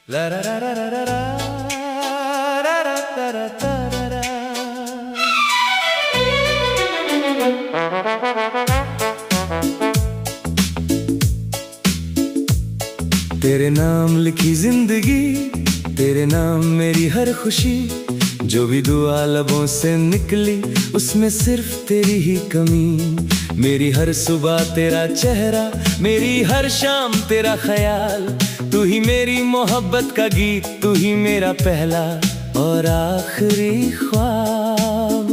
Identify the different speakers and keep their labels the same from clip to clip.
Speaker 1: La ra ra ra ra ra ra ra ra ra ra ra ra। तेरे नाम लिखी जिंदगी, तेरे नाम मेरी हर खुशी, जो भी दुआ लबों से निकली उसमें सिर्फ तेरी ही कमी। मेरी हर सुबह तेरा चेहरा, मेरी हर शाम तेरा ख्याल, तू ही मेरी मोहब्बत का गीत, तू ही मेरा पहला और आखिरी ख्वाब।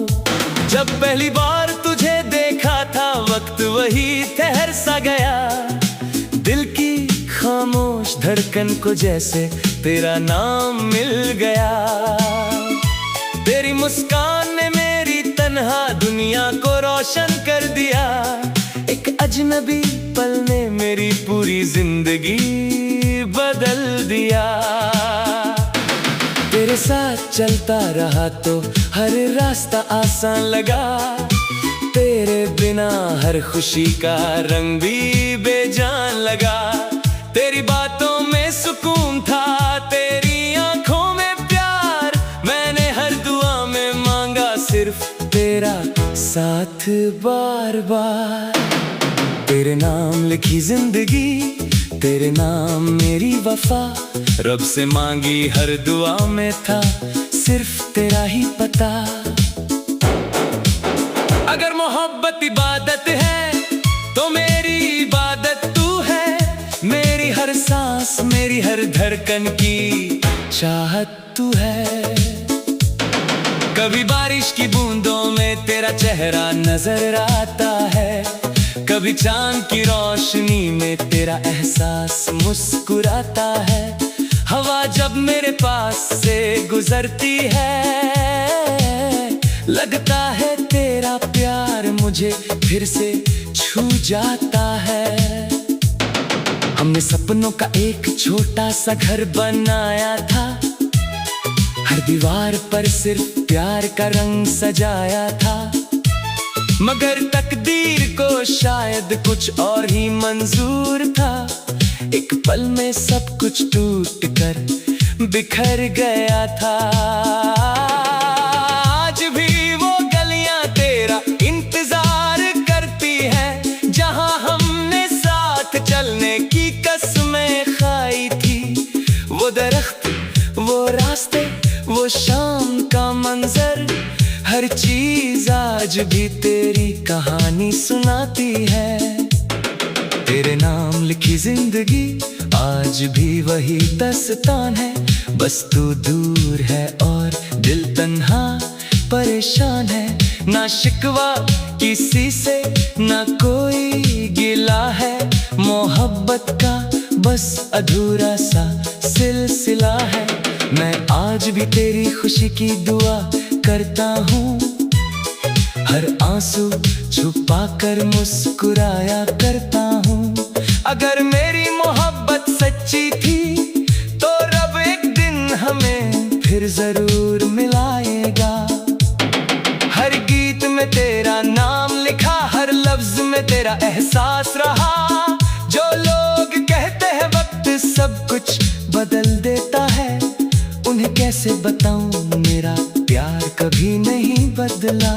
Speaker 1: जब पहली बार तुझे देखा था वक्त वही ठहर सा गया, दिल की खामोश धड़कन को जैसे तेरा नाम मिल गया। तेरी मुस्कान ने मेरी तन्हा दुनिया को रोशन कर दिया, एक अजनबी पल ने मेरी पूरी जिंदगी बदल दिया। तेरे साथ चलता रहा तो हर रास्ता आसान लगा, तेरे बिना हर खुशी का रंग भी बेजान लगा। तेरी बातों में सुकून था, तेरी आंखों में प्यार, मैंने हर दुआ में मांगा सिर्फ तेरा साथ बार बार। तेरे नाम लिखी जिंदगी, तेरे नाम मेरी वफा, रब से मांगी हर दुआ में था सिर्फ तेरा ही पता। अगर मोहब्बत इबादत है तो मेरी इबादत तू है, मेरी हर सांस मेरी हर धड़कन की चाहत तू है। कभी बारिश की बूंदों में तेरा चेहरा नजर आता है, कभी चांद की रोशनी में तेरा एहसास मुस्कुराता है। हवा जब मेरे पास से गुजरती है, लगता है तेरा प्यार मुझे फिर से छू जाता है। हमने सपनों का एक छोटा सा घर बनाया था, हर दीवार पर सिर्फ प्यार का रंग सजाया था, मगर तकदीर को शायद कुछ और ही मंजूर था। एक पल में सब कुछ टूट कर बिखर गया था। आज भी वो गलियां तेरा इंतजार करती है, जहां हमने साथ चलने की कसमें खाई थी। वो दरख्त, वो रास्ते, वो शाम का मंजर, हर चीज आज भी तेरी कहानी सुनाती है। तेरे नाम लिखी जिंदगी आज भी वही दास्तान है, बस तू दूर है और दिल तन्हा परेशान है। ना शिकवा किसी से, ना कोई गिला है, मोहब्बत का बस अधूरा सा सिलसिला है। मैं आज भी तेरी खुशी की दुआ करता हूँ, हर आंसू छुपा कर मुस्कुराया करता हूँ। अगर मेरी मोहब्बत सच्ची थी तो रब एक दिन हमें फिर जरूर मिलाएगा। हर गीत में तेरा नाम लिखा, हर लफ्ज में तेरा एहसास रहा। जो लोग कहते हैं वक्त सब कुछ बदल देता है, उन्हें कैसे बताऊं मेरा प्यार कभी नहीं बदला।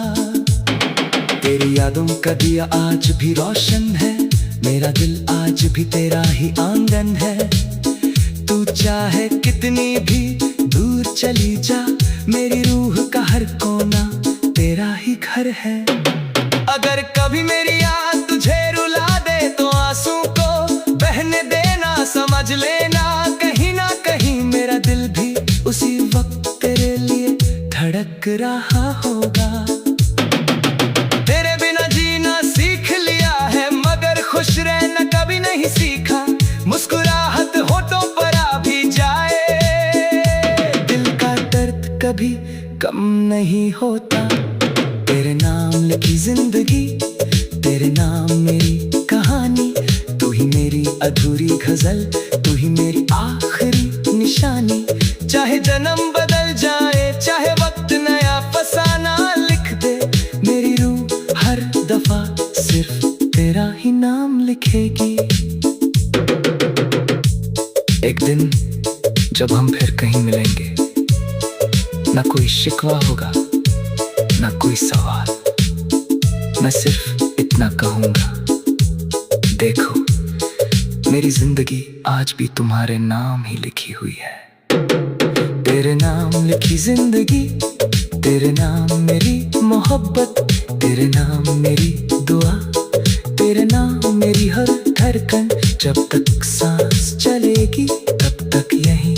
Speaker 1: तेरी यादों का दिया आज भी रोशन है, मेरा दिल आज भी तेरा ही आंगन है। तू चाहे कितनी भी दूर चली जा, मेरी रूह का हर कोना तेरा ही घर है। अगर कभी मेरी याद तुझे रुला दे तो आंसू को बहने देना, समझ लेना कहीं ना कहीं मेरा दिल भी उसी वक्त तेरे लिए धड़क रहा होगा। तेरे बिना जीना सीख लिया है, मगर खुश रहना कभी नहीं सीखा। मुस्कुराहट होठों पर आ भी जाए, दिल का दर्द कभी कम नहीं होता। तेरे नाम लिखी जिंदगी, तेरे नाम मेरी कहानी, तू ही मेरी अधूरी गजल, तू ही मेरी आखिरी निशानी। चाहे जन्म बदल जाए, चाहे वक्त नया फसाना लिख दे, मेरी रूह हर दफा सिर्फ तेरा ही नाम लिखेगी। एक दिन जब हम फिर कहीं मिलेंगे, ना कोई शिकवा होगा, ना कोई सवाल। मैं सिर्फ इतना कहूँगा, देखो मेरी जिंदगी आज भी तुम्हारे नाम ही लिखी हुई है। तेरे नाम लिखी जिंदगी, तेरे नाम मेरी मोहब्बत, तेरे नाम मेरी दुआ, तेरे नाम मेरी हर धड़कन। जब तक सांस चलेगी तब तक यहीं